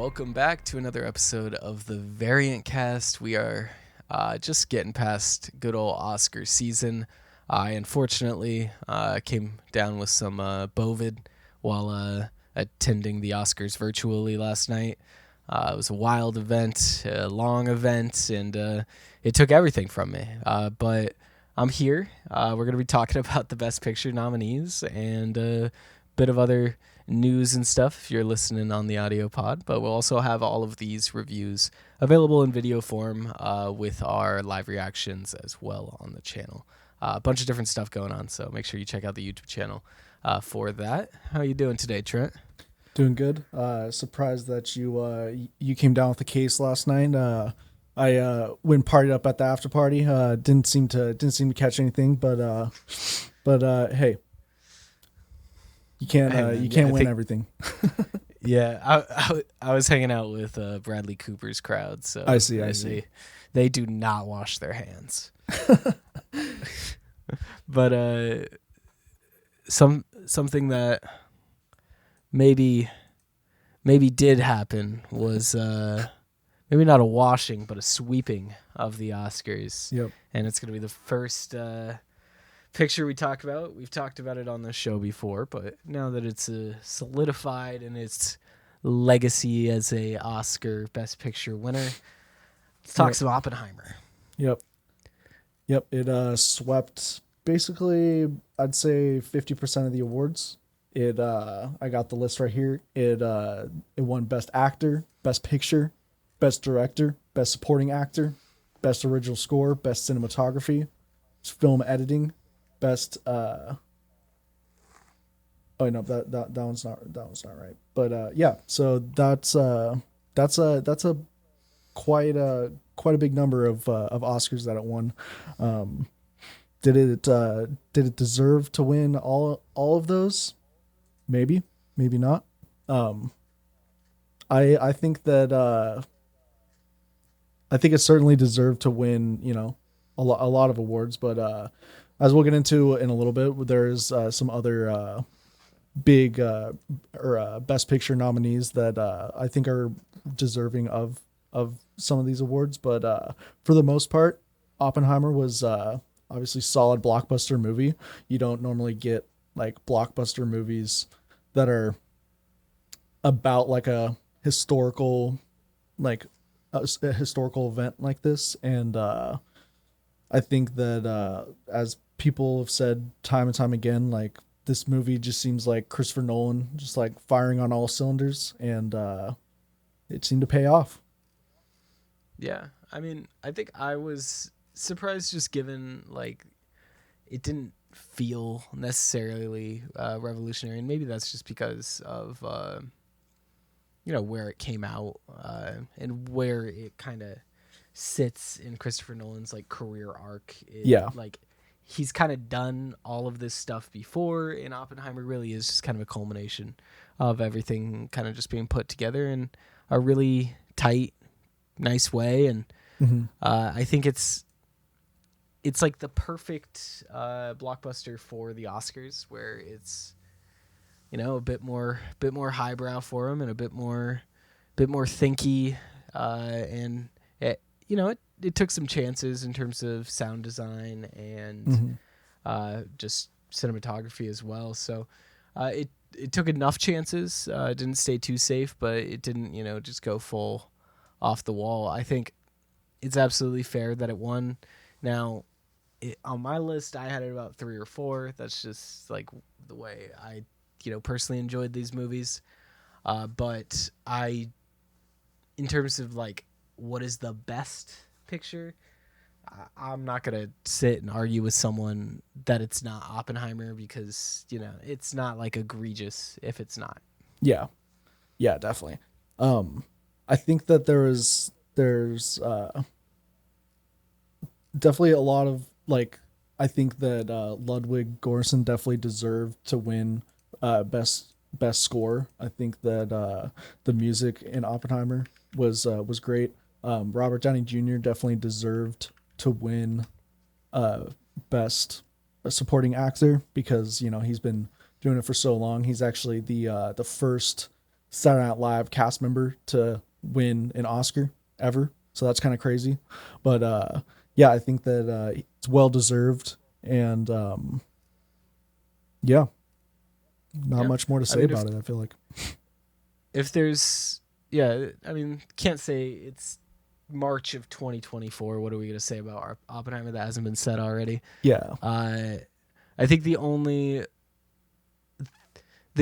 welcome back to another episode of the Variant Cast. We are just getting past good old Oscar season. I unfortunately came down with some bovid while attending the Oscars virtually last night. It was a wild event, a long event, and it took everything from me. But I'm here. We're going to be talking about the Best Picture nominees and a bit of other news and stuff if you're listening on the audio pod, but we'll also have all of these reviews available in video form with our live reactions as well on the channel. A bunch of different stuff going on, so make sure you check out the YouTube channel for that. How are you doing today, Trent? Doing good. Surprised that you came down with the case last night. I went partied up at the after party. Didn't seem to catch anything, but hey. You can't win everything. Yeah, I was hanging out with Bradley Cooper's crowd, so I see. They do not wash their hands. But something that maybe did happen was maybe not a washing, but a sweeping of the Oscars. Yep. And it's going to be the first picture we talk about. We've talked about it on the show before, but now that it's solidified in its legacy as a Oscar Best Picture winner, let's talk some Oppenheimer. Yep. It swept basically, I'd say 50% of the awards. I got the list right here. It won Best Actor, Best Picture, Best Director, Best Supporting Actor, Best Original Score, Best Cinematography, Film Editing, Best that one's not right. But yeah, so that's a quite a big number of Oscars that it won. Did it deserve to win all of those? Maybe not. I think that I think it certainly deserved to win, a lot of awards, but as we'll get into in a little bit, there's some other big or Best Picture nominees that I think are deserving of some of these awards. But for the most part, Oppenheimer was obviously solid blockbuster movie. You don't normally get like blockbuster movies that are about like a historical event like this, and I think that as people have said time and time again, like this movie just seems like Christopher Nolan just like firing on all cylinders, and it seemed to pay off. Yeah, I mean, I think I was surprised just given like it didn't feel necessarily revolutionary, and maybe that's just because of where it came out and where it kind of sits in Christopher Nolan's like career arc. Like he's kind of done all of this stuff before, and Oppenheimer really is just kind of a culmination of everything kind of just being put together in a really tight, nice way. And I think it's like the perfect blockbuster for the Oscars, where it's a bit more highbrow for him and a bit more thinky, and it took some chances in terms of sound design and just cinematography as well. So it took enough chances. It didn't stay too safe, but it didn't just go full off the wall. I think it's absolutely fair that it won. Now, on my list, I had it about 3 or 4. That's just like the way I personally enjoyed these movies. But in terms of like what is the best picture, I'm not gonna sit and argue with someone that it's not Oppenheimer, because it's not like egregious if it's not. Yeah, definitely. I think that there's definitely a lot of like, I think that Ludwig Göransson definitely deserved to win best score. I think that the music in Oppenheimer was great. Robert Downey Jr. definitely deserved to win best supporting actor, because he's been doing it for so long. He's actually the first Saturday Night Live cast member to win an Oscar ever. So that's kind of crazy. But yeah, I think that it's well deserved. And yeah, not much more to say about it, I feel like. If there's, yeah, I mean, can't say it's March of 2024. What are we going to say about our Oppenheimer that hasn't been said already? Yeah. I think the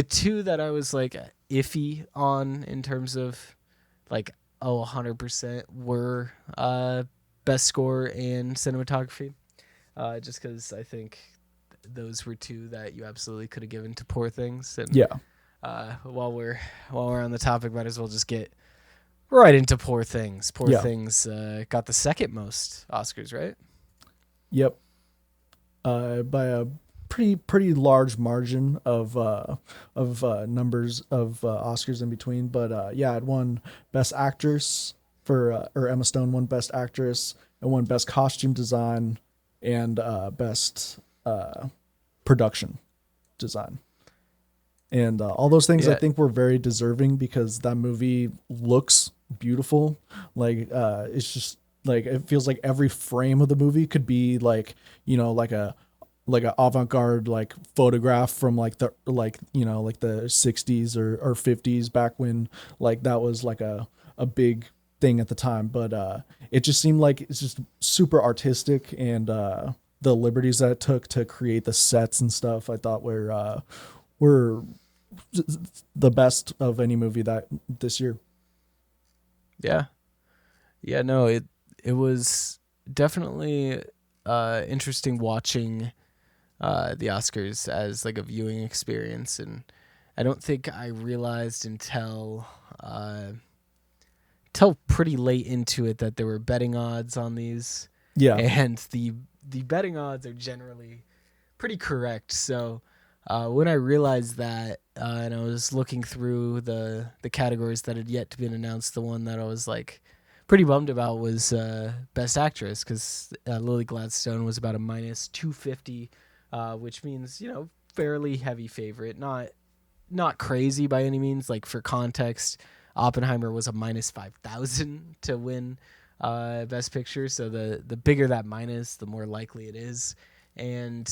two that I was like iffy on in terms of like, 100% were best score and cinematography. Just because I think those were two that you absolutely could have given to Poor Things. And yeah. While we're on the topic, might as well just get right into Poor Things. Poor Things got the second most Oscars, right? Yep. By a pretty large margin of numbers of Oscars in between, but yeah, it won Best Actress or Emma Stone won Best Actress and won Best Costume Design and Best Production Design. And all those things, I think, were very deserving because that movie looks beautiful. Like it's just like it feels like every frame of the movie could be like, you know, like a avant-garde like photograph from like the like the 60s or 50s, back when like that was like a big thing at the time. But it just seemed like it's just super artistic, and the liberties that it took to create the sets and stuff, I thought were the best of any movie that this year. Yeah, no, it was definitely interesting watching the Oscars as like a viewing experience, and I don't think I realized until pretty late into it that there were betting odds on these. Yeah. And the betting odds are generally pretty correct. So when I realized that, and I was looking through the categories that had yet to be announced, the one that I was like pretty bummed about was Best Actress, because Lily Gladstone was about a minus 250, which means, you know, fairly heavy favorite. Not crazy by any means. Like, for context, Oppenheimer was a minus 5,000 to win Best Picture. So the bigger that minus, the more likely it is. And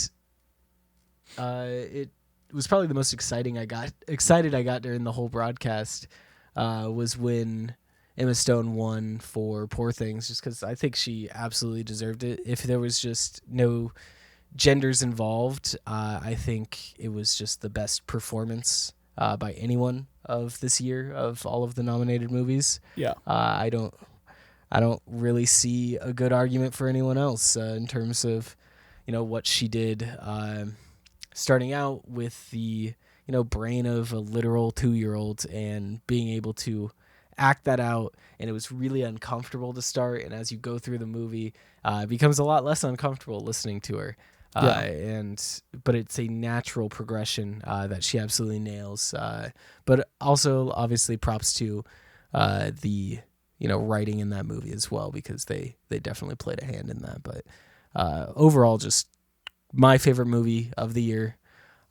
it was probably the most excited I got during the whole broadcast was when Emma Stone won for Poor Things, just because I think she absolutely deserved it. If there was just no genders involved, I think it was just the best performance by anyone of this year of all of the nominated movies. Yeah. I don't really see a good argument for anyone else in terms of, you know, what she did. Starting out with the, you know, brain of a literal 2-year-old and being able to act that out, and it was really uncomfortable to start, and as you go through the movie, it becomes a lot less uncomfortable listening to her. But it's a natural progression that she absolutely nails. But also, obviously, props to the, you know, writing in that movie as well, because they definitely played a hand in that. But overall, just my favorite movie of the year.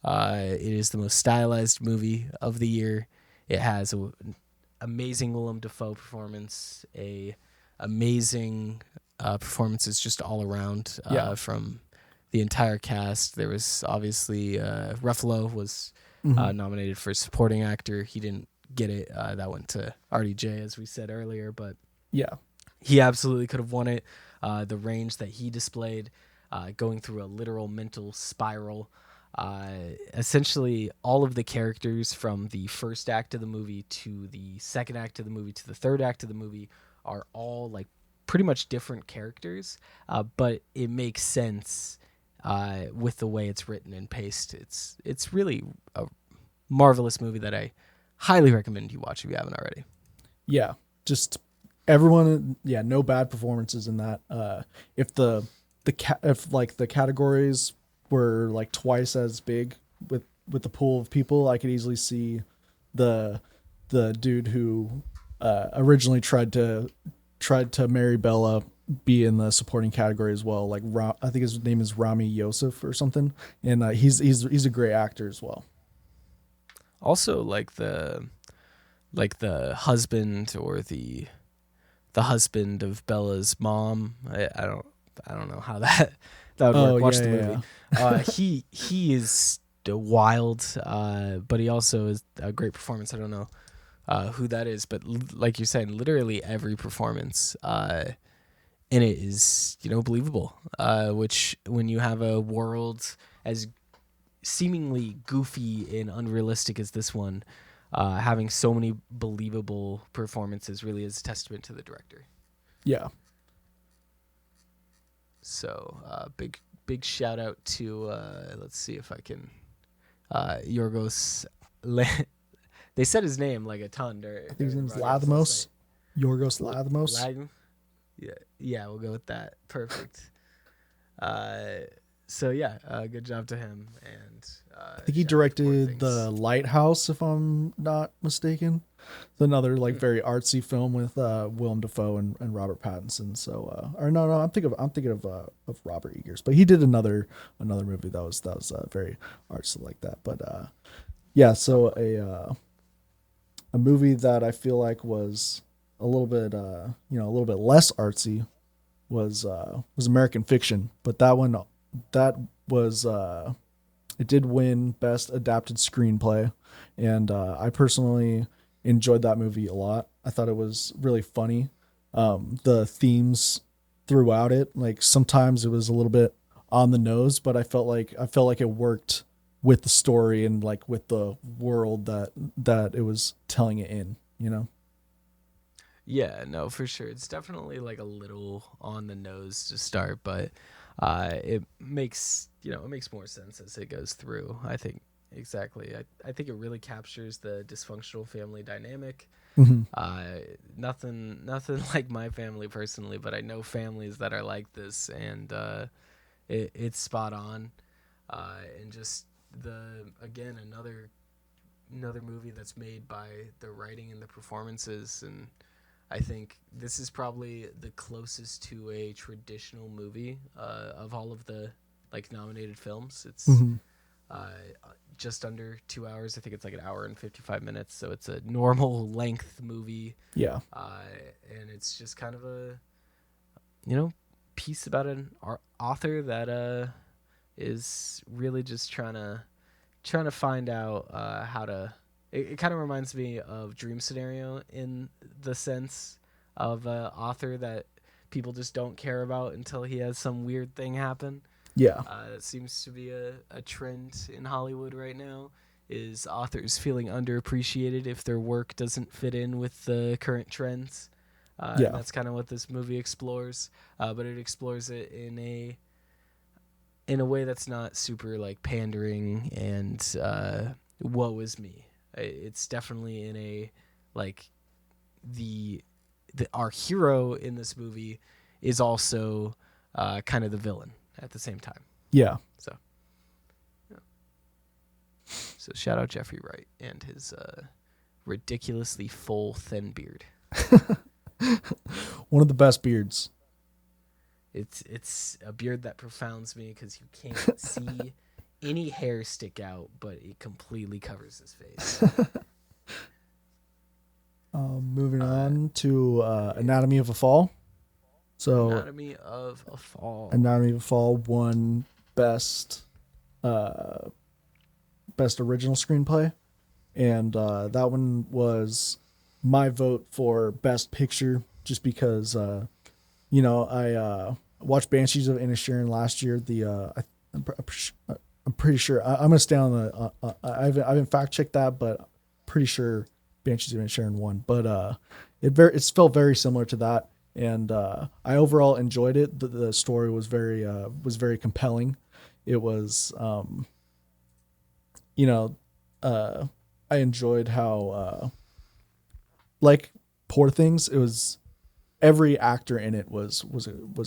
It is the most stylized movie of the year. It has an amazing Willem Dafoe performance, amazing performances just all around from the entire cast. There was obviously Ruffalo was nominated for supporting actor. He didn't get it. That went to RDJ, as we said earlier, but he absolutely could have won it. The range that he displayed, going through a literal mental spiral. Essentially, all of the characters from the first act of the movie to the second act of the movie to the third act of the movie are all like pretty much different characters, but it makes sense with the way it's written and paced. It's really a marvelous movie that I highly recommend you watch if you haven't already. Yeah, just everyone. Yeah, no bad performances in that. If the categories were like twice as big with the pool of people, I could easily see the dude who originally tried to marry Bella be in the supporting category as well. Like I think his name is Rami Youssef or something, and he's a great actor as well. Also, like the like the husband or the husband of Bella's mom. I don't know how that would work. Watch the movie. He is wild, but he also is a great performance. I don't know who that is, but like you're saying, literally every performance in it is, believable. Which when you have a world as seemingly goofy and unrealistic as this one, having so many believable performances really is a testament to the director. Yeah. So big shout out to let's see if I can Yorgos. They said his name like a ton. I think his name's Lanthimos. Yorgos Lanthimos. Yeah, we'll go with that. Perfect. So yeah, good job to him. And I think he directed The Lighthouse, if I'm not mistaken. It's another like very artsy film with Willem Dafoe and Robert Pattinson. So or no, I'm thinking of Robert Eggers, but he did another movie that was very artsy like that. But yeah, so a movie that I feel like was a little bit a little bit less artsy was American Fiction, but that was it did win Best Adapted Screenplay, and I personally enjoyed that movie a lot. I thought it was really funny. The themes throughout it, like sometimes it was a little bit on the nose, but I felt like it worked with the story and like with the world that it was telling it in, Yeah, no, for sure. It's definitely like a little on the nose to start, but it makes more sense as it goes through. I think exactly. I think it really captures the dysfunctional family dynamic. Mm-hmm. Nothing like my family personally, but I know families that are like this, and it's spot on. And just another movie that's made by the writing and the performances, and I think this is probably the closest to a traditional movie of all of the like nominated films. It's just under 2 hours. I think it's like an hour and 55 minutes. So it's a normal length movie. Yeah. And it's just kind of a, piece about an author that is really just trying to find out how to. It kind of reminds me of Dream Scenario in the sense of an author that people just don't care about until he has some weird thing happen. Yeah. That seems to be a trend in Hollywood right now, is authors feeling underappreciated if their work doesn't fit in with the current trends. And that's kind of what this movie explores. But it explores it in a way that's not super like pandering and woe is me. It's definitely in a like our hero in this movie is also kind of the villain at the same time. Yeah. So shout out Jeffrey Wright and his ridiculously full thin beard. One of the best beards. It's a beard that profounds me because you can't see any hair stick out, but it completely covers his face. Moving on to Anatomy of a Fall. So Anatomy of a Fall won best original screenplay, and that one was my vote for best picture, just because I watched Banshees of Inisherin last year. I'm pretty sure I'm gonna stay on the. I haven't fact checked that, but pretty sure Banshees of Inisherin won. But it felt very similar to that, and I overall enjoyed it. The story was very compelling. It was I enjoyed how like Poor Things. It was every actor in it was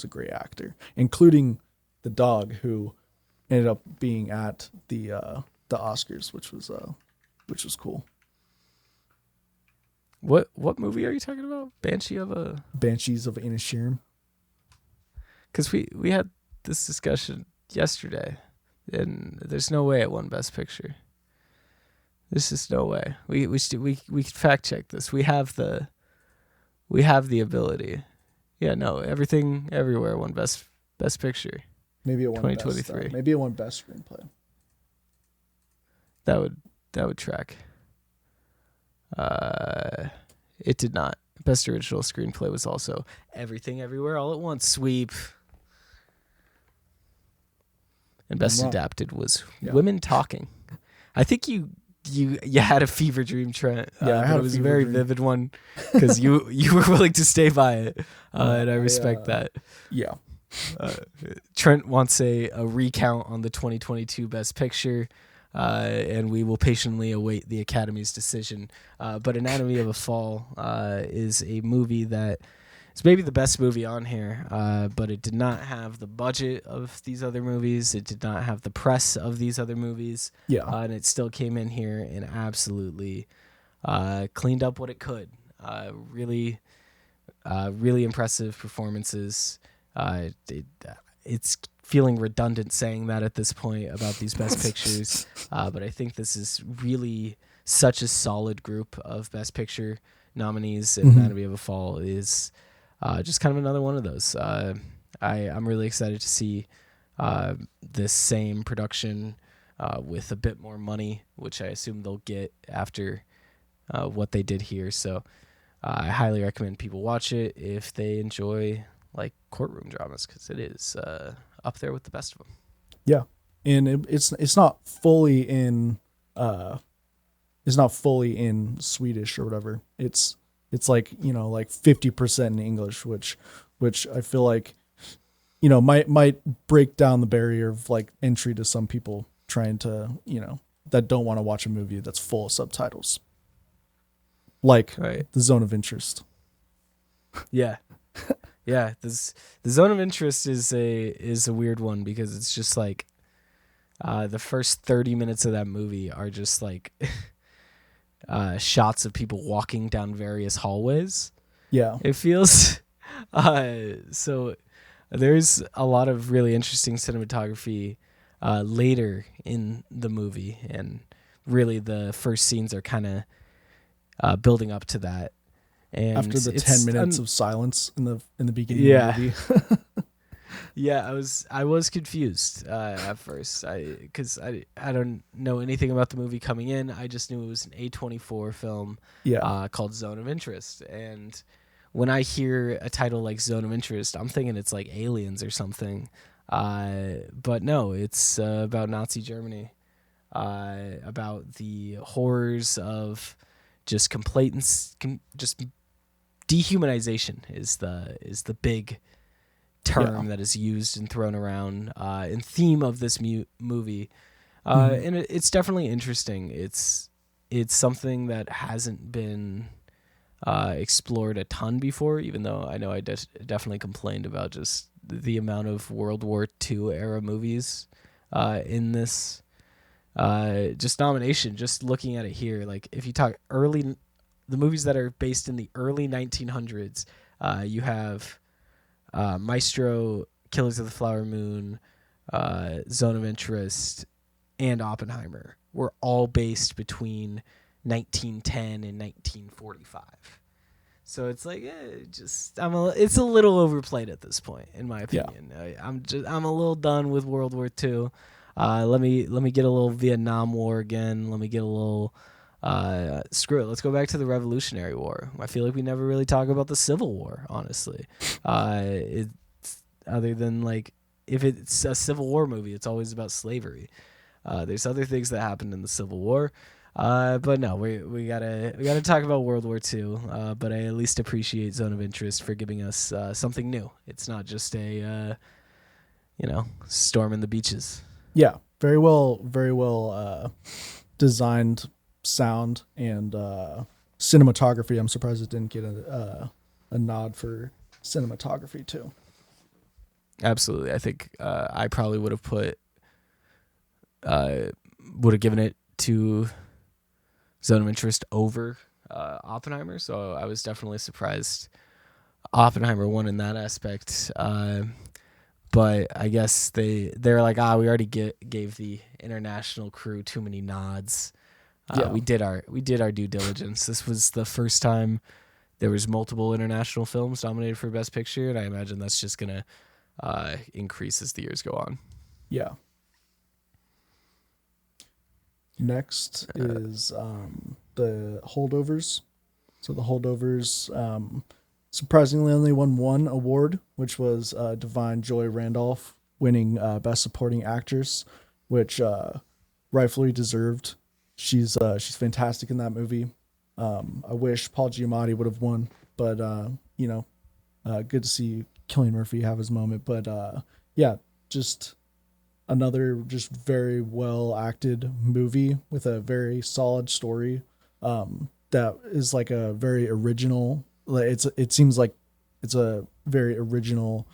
a great actor, including the dog who ended up being at the Oscars, which was cool. What movie are you talking about? Banshees of Inisherin. Because we had this discussion yesterday, and there's no way it won Best Picture. There's just no way. We could fact check this. We have the ability. Yeah, no, Everything Everywhere won best picture. Maybe it won 2023. Maybe it won best screenplay. That would track. It did not. Best original screenplay was also Everything Everywhere All at Once, Sweep. And best adapted was Women Talking. I think you had a fever dream, Trent. It was a very vivid one because you were willing to stay by it, and I respect that. Yeah. Trent wants a recount on the 2022 Best Picture, and we will patiently await the Academy's decision. But Anatomy of a Fall is a movie that is maybe the best movie on here, but it did not have the budget of these other movies. It did not have the press of these other movies. Yeah. And it still came in here and absolutely cleaned up what it could. Really impressive performances. It's feeling redundant saying that at this point about these Best Pictures, but I think this is really such a solid group of Best Picture nominees, and Anatomy of a Fall is just kind of another one of those. I'm really excited to see this same production with a bit more money, which I assume they'll get after what they did here. So I highly recommend people watch it if they enjoy like courtroom dramas, because it is up there with the best of them. Yeah, and it's not fully in Swedish or whatever. It's like, like 50% in English, which I feel like, might break down the barrier of like entry to some people trying to, that don't want to watch a movie that's full of subtitles. Like The Zone of Interest. Yeah. Yeah. The Zone of Interest is a weird one because it's just like the first 30 minutes of that movie are just like shots of people walking down various hallways. Yeah. It feels so there's a lot of really interesting cinematography later in the movie, and really the first scenes are kind of building up to that. And after the 10 minutes of silence in the beginning of the movie. Yeah, I was confused at first, because I don't know anything about the movie coming in. I just knew it was an A24 film called Zone of Interest, and when I hear a title like Zone of Interest, I'm thinking it's like Aliens or something, but no, it's about Nazi Germany, about the horrors of just just dehumanization is the big term that is used and thrown around in theme of this movie, and it's definitely interesting. It's something that hasn't been explored a ton before, even though I know I definitely complained about just the amount of World War II era movies in this just nomination. Just looking at it here, like if you talk the movies that are based in the early 1900s, you have Maestro, Killers of the Flower Moon, Zone of Interest, and Oppenheimer were all based between 1910 and 1945. So it's like it's a little overplayed at this point, in my opinion. I'm a little done with World War II. Let me get a little Vietnam War again. Let me get a little screw it. Let's go back to the Revolutionary War. I feel like we never really talk about the Civil War, honestly. It's other than like if it's a Civil War movie, it's always about slavery. There's other things that happened in the Civil War, but no, we gotta talk about World War II. But I at least appreciate Zone of Interest for giving us something new. It's not just a storm in the beaches. Yeah, very well designed sound and cinematography. I'm surprised it didn't get a nod for cinematography too. Absolutely. I think I probably would have given it to Zone of Interest over Oppenheimer, so I was definitely surprised Oppenheimer won in that aspect. But I guess they're like, we already gave the international crew too many nods. We did our due diligence. This was the first time there was multiple international films nominated for Best Picture, and I imagine that's just gonna increase as the years go on. Yeah. Next is the Holdovers. So the Holdovers surprisingly only won one award, which was Divine Joy Randolph winning Best Supporting Actress, which rightfully deserved. She's fantastic in that movie. I wish Paul Giamatti would have won, but good to see Cillian Murphy have his moment. But yeah, just another just very well acted movie with a very solid story that is like a very original. It seems like it's a very original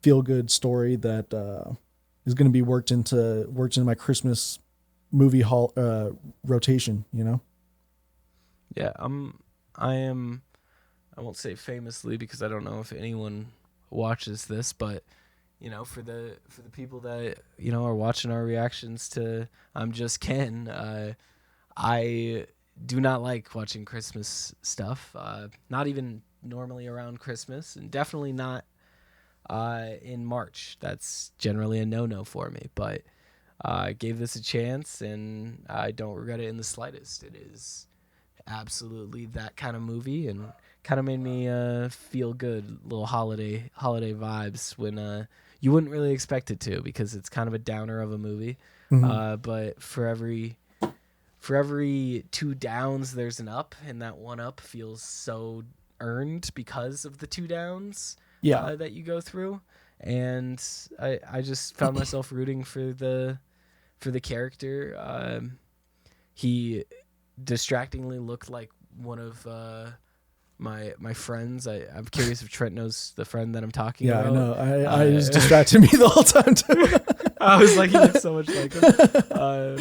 feel good story that is going to be worked into my Christmas movie hall rotation. Yeah, I won't say famously because I don't know if anyone watches this, but for the people that are watching our reactions to I'm Just Ken, I do not like watching Christmas stuff. Not even normally around Christmas, and definitely not in March. That's generally a no-no for me. But I gave this a chance, and I don't regret it in the slightest. It is absolutely that kind of movie, and kind of made me feel good, little holiday vibes when you wouldn't really expect it to, because it's kind of a downer of a movie. Mm-hmm. But for every two downs, there's an up, and that one up feels so earned because of the two downs that you go through. And I just found myself rooting for the character. He distractingly looked like one of my friends. I'm curious if Trent knows the friend that I'm talking about. Yeah, I know. I was distracting me the whole time too. I was like, he looks so much like him.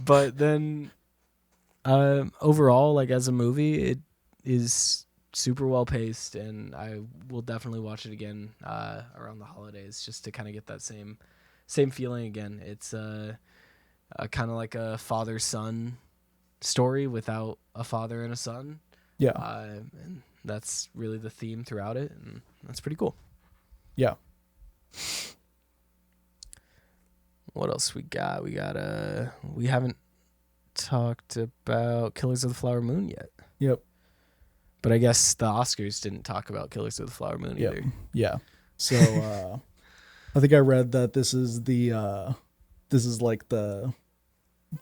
But then overall, like as a movie, it is super well paced, and I will definitely watch it again around the holidays just to kind of get that same feeling again. It's kind of like a father-son story without a father and a son. Yeah. And that's really the theme throughout it, and that's pretty cool. Yeah. What else we got? We haven't talked about Killers of the Flower Moon yet. Yep. But I guess the Oscars didn't talk about Killers of the Flower Moon either. Yeah. So I think I read that this is like the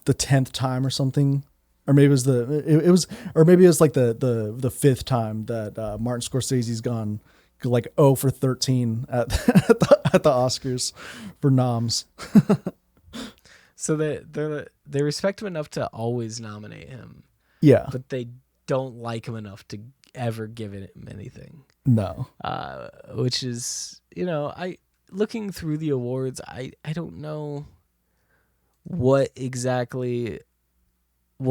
10th time or something, or maybe it was like the 5th time that Martin Scorsese's gone like 0 for 13 at the Oscars for noms. So they respect him enough to always nominate him. Yeah. But they don't like him enough to ever give him anything. No. Which is, looking through the awards, I don't know what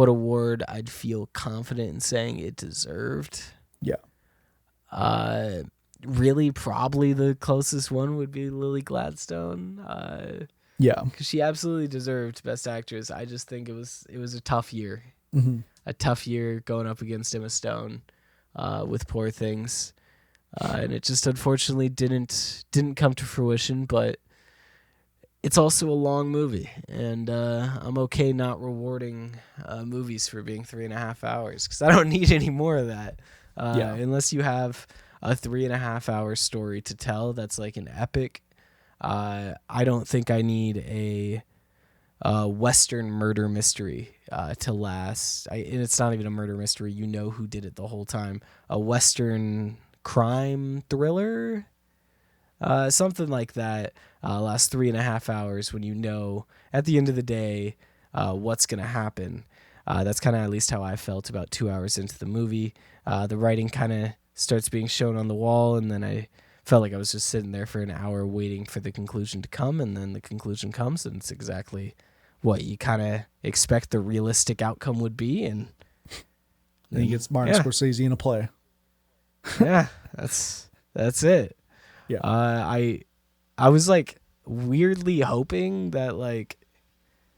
award I'd feel confident in saying it deserved. Yeah. Really, probably the closest one would be Lily Gladstone. Yeah. Because she absolutely deserved Best Actress. I just think it was a tough year. Mm-hmm. A tough year going up against Emma Stone with Poor Things. And it just unfortunately didn't come to fruition, but it's also a long movie, and I'm okay not rewarding movies for being 3.5 hours, because I don't need any more of that. Unless you have a 3.5 hour story to tell that's like an epic. I don't think I need a Western murder mystery to last. And it's not even a murder mystery. You know who did it the whole time. A Western crime thriller, something like that, lasts 3.5 hours when you know at the end of the day what's going to happen. That's kind of at least how I felt about 2 hours into the movie. The writing kind of starts being shown on the wall, and then I felt like I was just sitting there for an hour waiting for the conclusion to come, and then the conclusion comes, and it's exactly what you kind of expect the realistic outcome would be. And then he gets Martin Scorsese in a play. Yeah, that's it. Yeah. I was like weirdly hoping that like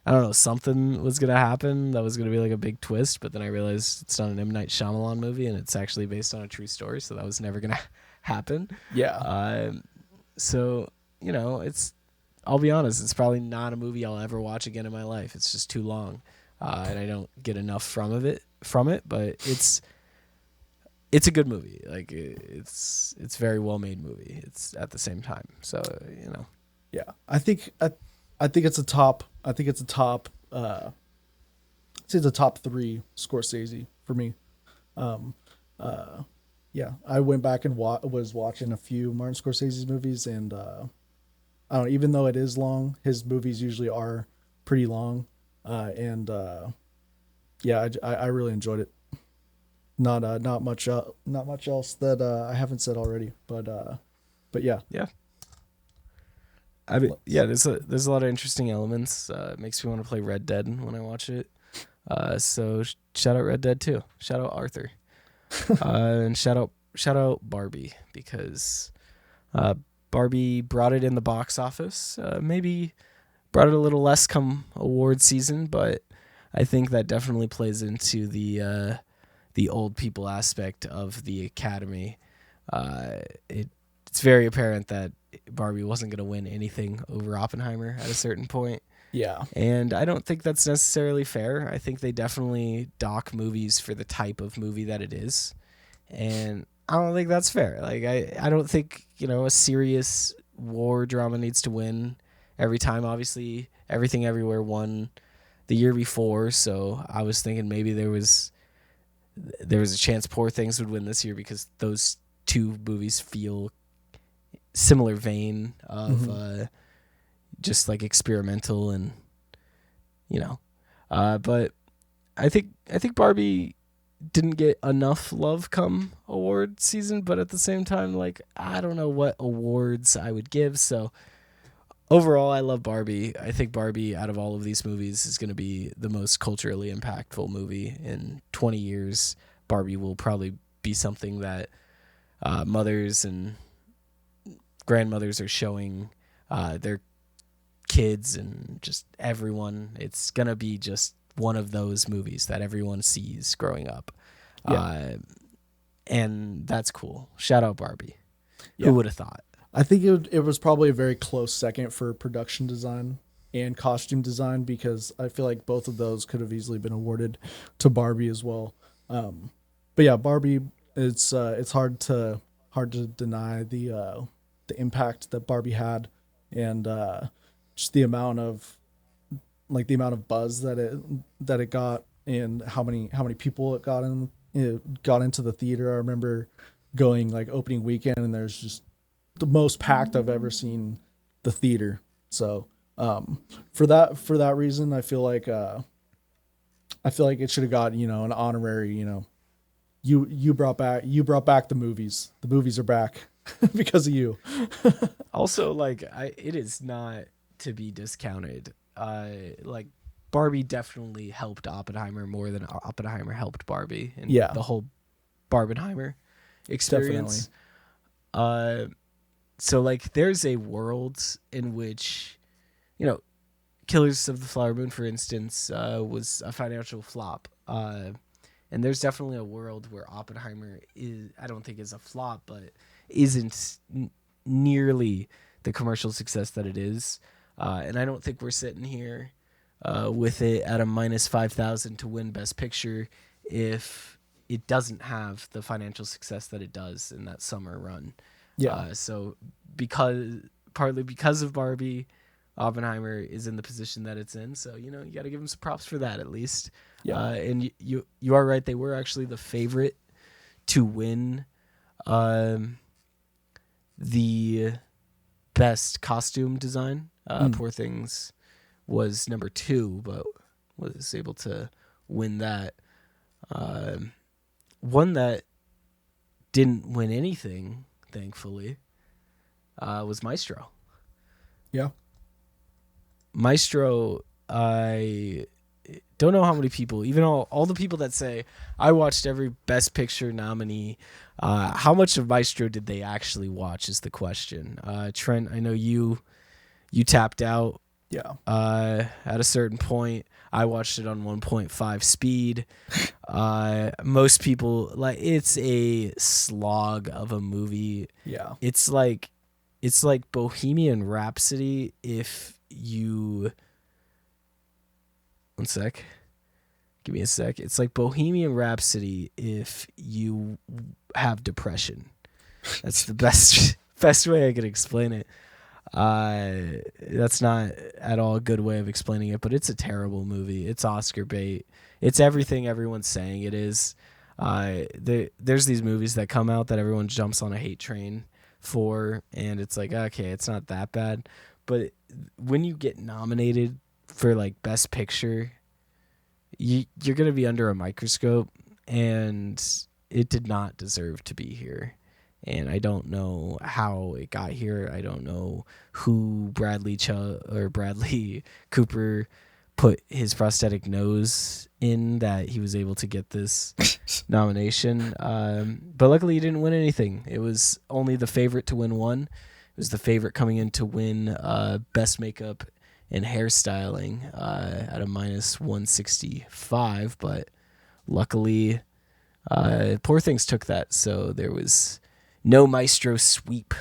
I don't know, something was gonna happen that was gonna be like a big twist, but then I realized it's not an M. Night Shyamalan movie and it's actually based on a true story, so that was never gonna happen. Yeah. So it's. I'll be honest, it's probably not a movie I'll ever watch again in my life. It's just too long, and I don't get enough from it. But it's a good movie. Like it's very well made movie. It's at the same time. So Yeah. I think it's a top. I think it's a top. It's a top 3 Scorsese for me. Um, yeah, I went back and was watching a few Martin Scorsese's movies, and I don't know, even though it is long, his movies usually are pretty long, and yeah, I really enjoyed it. Not much else that I haven't said already, but yeah. yeah. I mean, yeah. There's a lot of interesting elements. It makes me want to play Red Dead when I watch it. So shout out Red Dead 2. Shout out Arthur. And shout out Barbie, because Barbie brought it in the box office. Maybe brought it a little less come award season, but I think that definitely plays into the old people aspect of the Academy. It's very apparent that Barbie wasn't going to win anything over Oppenheimer at a certain point. Yeah. And I don't think that's necessarily fair. I think they definitely dock movies for the type of movie that it is. And I don't think that's fair. Like I don't think, a serious war drama needs to win every time. Obviously, Everything Everywhere won the year before, so I was thinking maybe there was a chance Poor Things would win this year, because those two movies feel similar vein of just like experimental and but I think Barbie didn't get enough love come award season, but at the same time, like, I don't know what awards I would give. So overall, I love Barbie. I think Barbie, out of all of these movies, is going to be the most culturally impactful movie in 20 years. Barbie will probably be something that mothers and grandmothers are showing their kids and just everyone. It's going to be just one of those movies that everyone sees growing up. Yeah. And that's cool. Shout out Barbie. Yeah. Who would have thought? I think it was probably a very close second for production design and costume design, because I feel like both of those could have easily been awarded to Barbie as well. But yeah, Barbie, it's hard to deny the impact that Barbie had, and just the amount of buzz that it got, and how many people it got into the theater. I remember going like opening weekend, and there's just the most packed I've ever seen the theater. So for that reason, I feel like it should have got an honorary. You brought back the movies. The movies are back because of you. Also, like, it is not to be discounted. Like, Barbie definitely helped Oppenheimer more than Oppenheimer helped Barbie, and the whole Barbenheimer experience. Definitely. So like, there's a world in which, Killers of the Flower Moon, for instance, was a financial flop. And there's definitely a world where Oppenheimer I don't think is a flop, but isn't nearly the commercial success that it is. And I don't think we're sitting here with it at a minus 5,000 to win Best Picture if it doesn't have the financial success that it does in that summer run. Yeah. So partly because of Barbie, Oppenheimer is in the position that it's in. So, you got to give him some props for that at least. Yeah. And you are right. They were actually the favorite to win the best costume design. Poor Things was number 2, but was able to win that. One that didn't win anything, thankfully, was Maestro. Yeah. Maestro, I don't know how many people, even all the people that say, I watched every Best Picture nominee, how much of Maestro did they actually watch is the question. Trent, I know you tapped out Yeah. At a certain point, I watched it on 1.5 speed. Most people it's a slog of a movie. Yeah. It's like Bohemian Rhapsody if you one sec. Give me a sec. It's like Bohemian Rhapsody if you have depression. That's the best way I could explain it. That's not at all a good way of explaining it, but it's a terrible movie. It's Oscar bait. It's everything everyone's saying it is. There's these movies that come out that everyone jumps on a hate train for, and it's like, okay, it's not that bad. But when you get nominated for like Best Picture, you're going to be under a microscope, and it did not deserve to be here. And I don't know how it got here. I don't know who Bradley Cooper put his prosthetic nose in that he was able to get this nomination. But luckily he didn't win anything. It was only the favorite to win one. It was the favorite coming in to win Best Makeup and Hairstyling at a -165. But luckily Poor Things took that. So there was no Maestro sweep.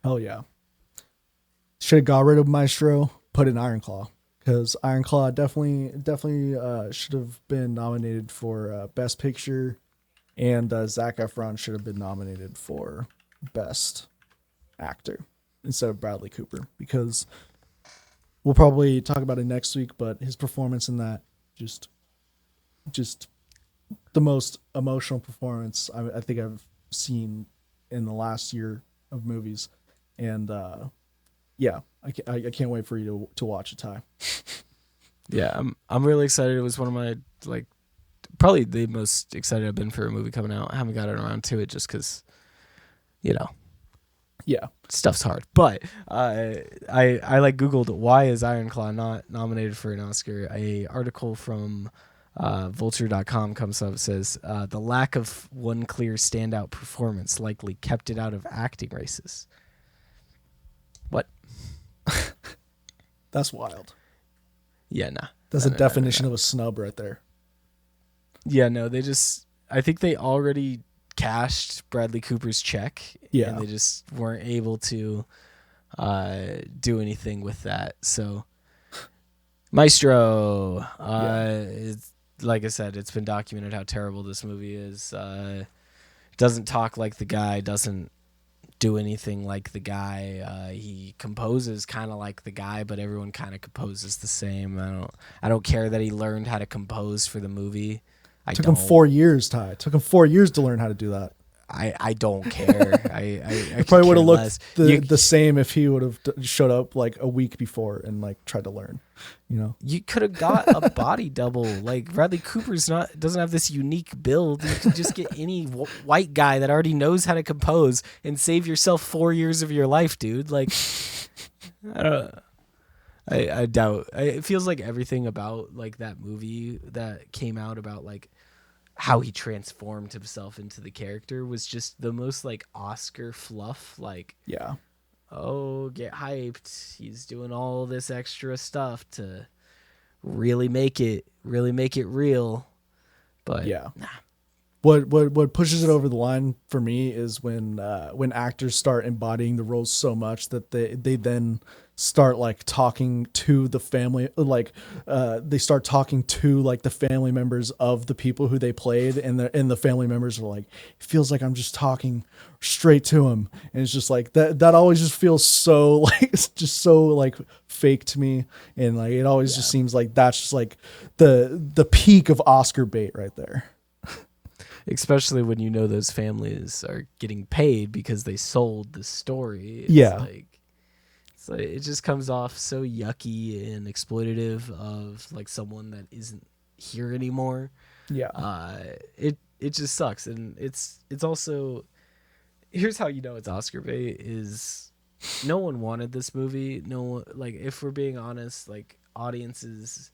Oh yeah. Should have got rid of Maestro, put in Iron Claw, because Iron Claw definitely should have been nominated for Best Picture, and Zac Efron should have been nominated for Best Actor instead of Bradley Cooper, because we'll probably talk about it next week, but his performance in that just the most emotional performance I think I've seen in the last year of movies. And yeah, I can't wait for you to watch it, Ty. Yeah, I'm really excited. It was one of my probably the most excited I've been for a movie coming out. I haven't gotten around to it just because yeah, stuff's hard. But I Googled why is Iron Claw not nominated for an Oscar. A article from Vulture.com comes up, says the lack of one clear standout performance likely kept it out of acting races. What? That's wild. Yeah, nah. That's a definition of a snub right there. Yeah, no, I think they already cashed Bradley Cooper's check. Yeah. And they just weren't able to do anything with that. So Maestro, it's, like I said, it's been documented how terrible this movie is. Doesn't talk like the guy, doesn't do anything like the guy. He composes kind of like the guy, but everyone kind of composes the same. I don't care that he learned how to compose for the movie. Took him 4 years, Ty. Took him 4 years to learn how to do that. I don't care. I probably would have looked the same if he would have showed up like a week before and like tried to learn. You could have got a body double. Like Bradley Cooper's doesn't have this unique build. You can just get any white guy that already knows how to compose and save yourself 4 years of your life, dude. Like I don't. I doubt. It feels like everything about like that movie that came out about like how he transformed himself into the character was just the most like Oscar fluff. Like, yeah, oh, get hyped. He's doing all this extra stuff to really make it real. But yeah, nah. What pushes it over the line for me is when actors start embodying the roles so much that they then start like talking to the family, like they start talking to like the family members of the people who they played, and the family members are like, it feels like I'm just talking straight to him, and it's just like that always just feels so like it's just so like fake to me, and like it always just seems like that's just like the peak of Oscar bait right there. Especially when you know those families are getting paid because they sold the story. It's like it just comes off so yucky and exploitative of like someone that isn't here anymore. Yeah. It just sucks, and it's also, here's how you know it's Oscar bait is no one wanted this movie. No one, like, if we're being honest, like audiences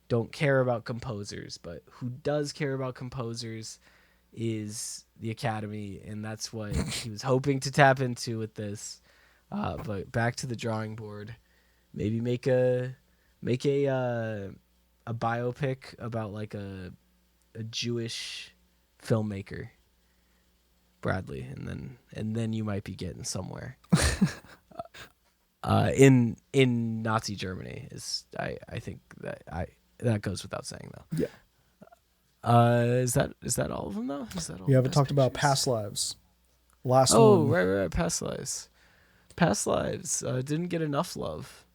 don't care about composers, but who does care about composers is the Academy, and that's what he was hoping to tap into with this. But back to the drawing board. maybe make a biopic about like a Jewish filmmaker, Bradley, and then you might be getting somewhere. In Nazi Germany I think that goes without saying though. Yeah. Is that all of them though? Is that all? We haven't talked pictures? about Past Lives. Last one. Oh, right. Past Lives. Past Lives didn't get enough love.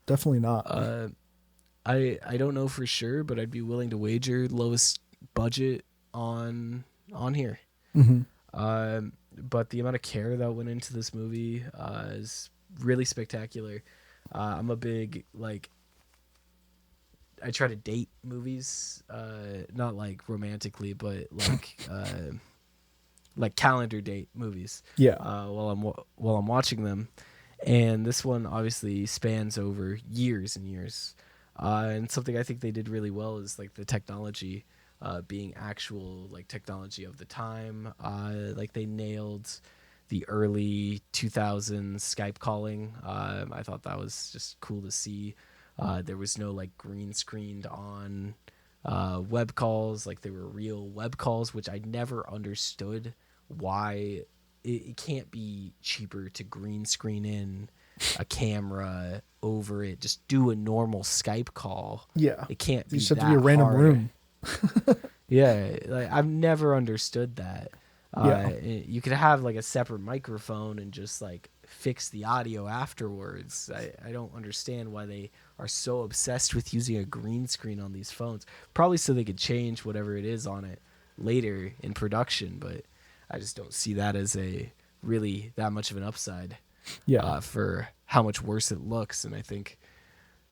Definitely not. I don't know for sure, but I'd be willing to wager lowest budget on here. Mm-hmm. But the amount of care that went into this movie is really spectacular. I'm a big I try to date movies, not like romantically, but like calendar date movies. Yeah. While I'm watching them, and this one obviously spans over years and years. And something I think they did really well is like the technology, being actual like technology of the time. Like they nailed the early 2000s Skype calling. I thought that was just cool to see. There was no like green screened on web calls. Like they were real web calls, which I never understood why it can't be cheaper to green screen in a camera over it. Just do a normal Skype call. Yeah. It can't be You just have that to be a random hard. room. Yeah, like I've never understood that. You could have like a separate microphone and just like fix the audio afterwards. I don't understand why they are so obsessed with using a green screen on these phones. Probably so they could change whatever it is on it later in production, but I just don't see that as a really that much of an upside. Yeah. For how much worse it looks, and I think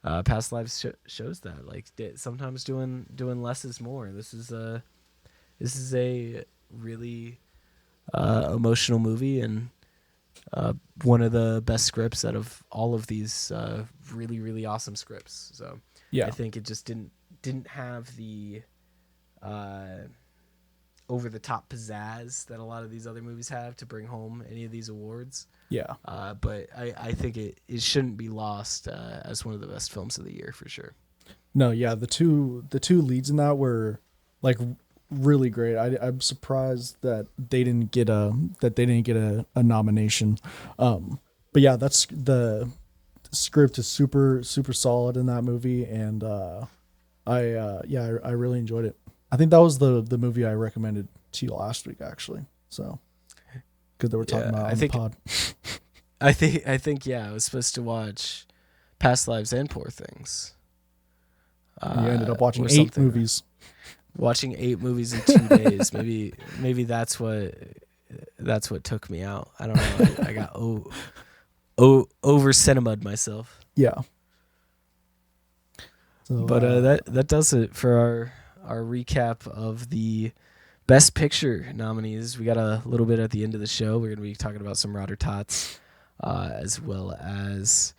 Past Lives shows that like sometimes doing less is more. This is a really emotional movie and one of the best scripts out of all of these really really awesome scripts. So Yeah. I think it just didn't have the over the top pizzazz that a lot of these other movies have to bring home any of these awards. Yeah. But I think it shouldn't be lost as one of the best films of the year for sure. No, yeah, the two leads in that were like really great. I'm surprised that they didn't get a nomination. But yeah, that's the script is super super solid in that movie, and I really enjoyed it. I think that was the movie I recommended to you last week actually. So because they were talking about it on the pod. I think I was supposed to watch Past Lives and Poor Things. You ended up watching 8 movies. Watching 8 movies in 2 days. Maybe that's what took me out. I don't know. I got over cinema'd myself. Yeah. So, but that does it for our recap of the Best Picture nominees. We got a little bit at the end of the show. We're going to be talking about some Rotter Tots, as well as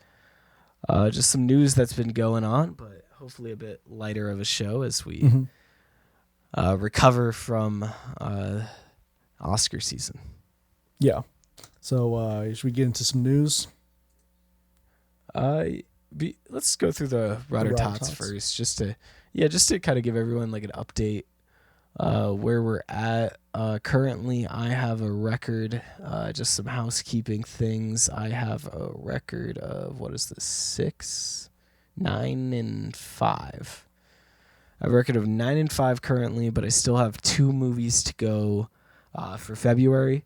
just some news that's been going on, but hopefully a bit lighter of a show as we recover from Oscar season. Yeah. So should we get into some news? Let's go through the Rotter Tots first, just to kind of give everyone like an update where we're at. Currently, I have a record, just some housekeeping things. I have a record of, what is this, 6, 9, and 5. I have a record of 9 and 5 currently, but I still have 2 movies to go for February,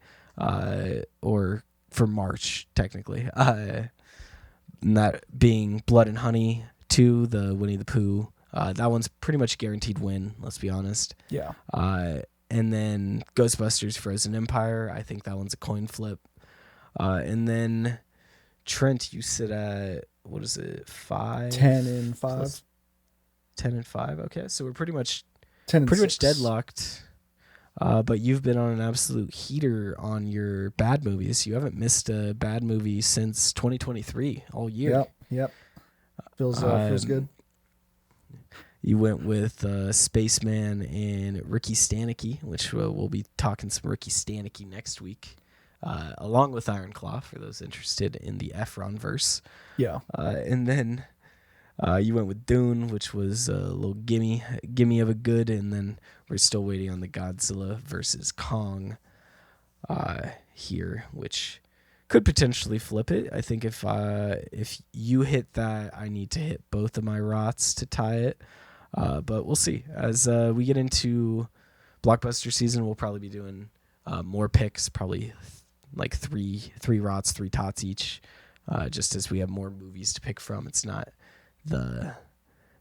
or for March, technically. And that being Blood and Honey 2, the Winnie the Pooh. That one's pretty much guaranteed win, let's be honest. Yeah. And then Ghostbusters Frozen Empire, I think that one's a coin flip. And then Trent, you sit at, what is it, 5? 10 and 5. 10 and 5, okay. So we're pretty much 10 and pretty 6. much deadlocked. But you've been on an absolute heater on your bad movies. You haven't missed a bad movie since 2023, all year. Yep. Feels good. You went with Spaceman and Ricky Stanicky, which we'll be talking some Ricky Stanicky next week. along with Ironclaw for those interested in the Efron verse. Yeah. And then you went with Dune, which was a little gimme of a good, and then we're still waiting on the Godzilla versus Kong here, which could potentially flip it. I think if you hit that, I need to hit both of my rots to tie it. But we'll see. As we get into blockbuster season, we'll probably be doing more picks, probably like three rots, 3 tots each, just as we have more movies to pick from. It's not the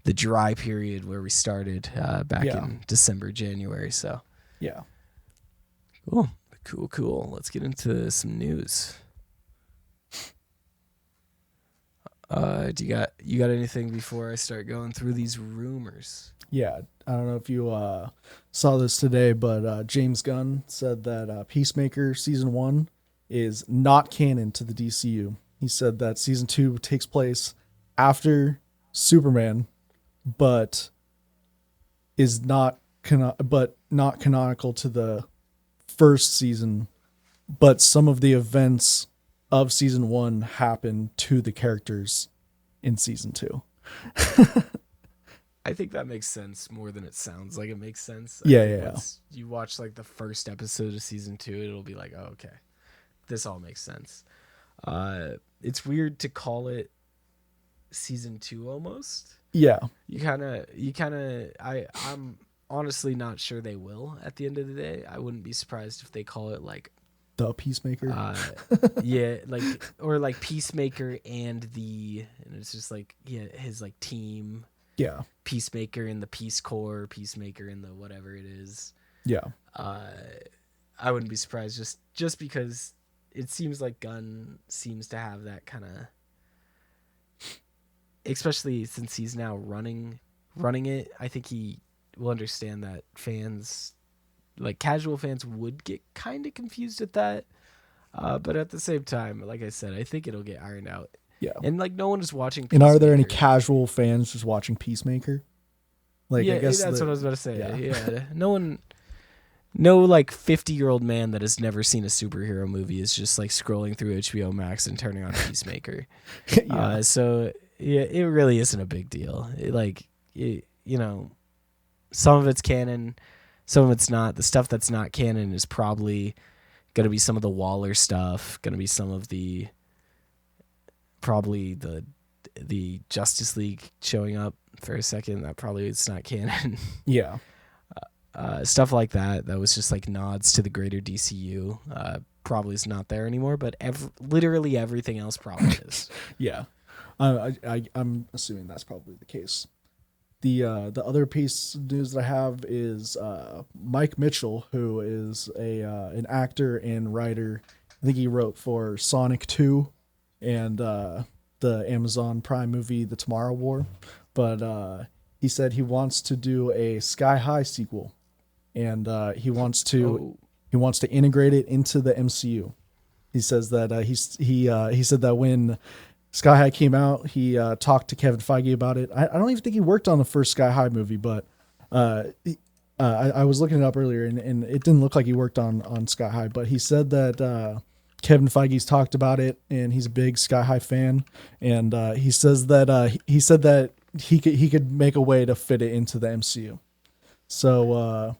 dry period where we started back in December, January. So yeah, cool. Let's get into some news. You got anything before I start going through these rumors? Yeah, I don't know if you saw this today, but James Gunn said that Peacemaker season 1 is not canon to the DCU. He said that season 2 takes place after Superman, but is not canonical to the first season. But some of the events of season 1 happen to the characters in season 2. I think that makes sense more than it sounds like it makes sense. Yeah. You watch like the first episode of season 2, it'll be like, oh, okay, this all makes sense. It's weird to call it season 2 almost. Yeah. I'm honestly not sure they will at the end of the day. I wouldn't be surprised if they call it like the Peacemaker. Yeah, like Peacemaker and it's just like his like team. Yeah. Peacemaker in the Peace Corps, Peacemaker in the whatever it is. Yeah. I wouldn't be surprised just because it seems like Gunn seems to have that kind of, especially since he's now running it. I think he will understand that fans, like casual fans, would get kind of confused at that. But at the same time, like I said, I think it'll get ironed out. Yeah. And like no one is watching Peacemaker. And are there any casual fans just watching Peacemaker? Like, yeah, I guess that's what I was about to say. Yeah. No like 50-year-old man that has never seen a superhero movie is just like scrolling through HBO Max and turning on Peacemaker. So yeah, it really isn't a big deal. Some of it's canon, some of it's not. The stuff that's not canon is probably going to be some of the Waller stuff, going to be some of probably the Justice League showing up for a second. That probably it's not canon. Yeah. Stuff like that was just like nods to the greater DCU. Probably is not there anymore, but literally everything else probably is. Yeah. I'm assuming that's probably the case. The other piece of news that I have is Mike Mitchell, who is an actor and writer. I think he wrote for Sonic 2 and the Amazon Prime movie The Tomorrow War. But he said he wants to do a Sky High sequel, and he wants to integrate it into the MCU. He says that he said that when Sky High came out, he talked to Kevin Feige about it. I don't even think he worked on the first Sky High movie, but I was looking it up earlier, and it didn't look like he worked on Sky High. But he said that Kevin Feige's talked about it, and he's a big Sky High fan. And he said that he could make a way to fit it into the MCU. So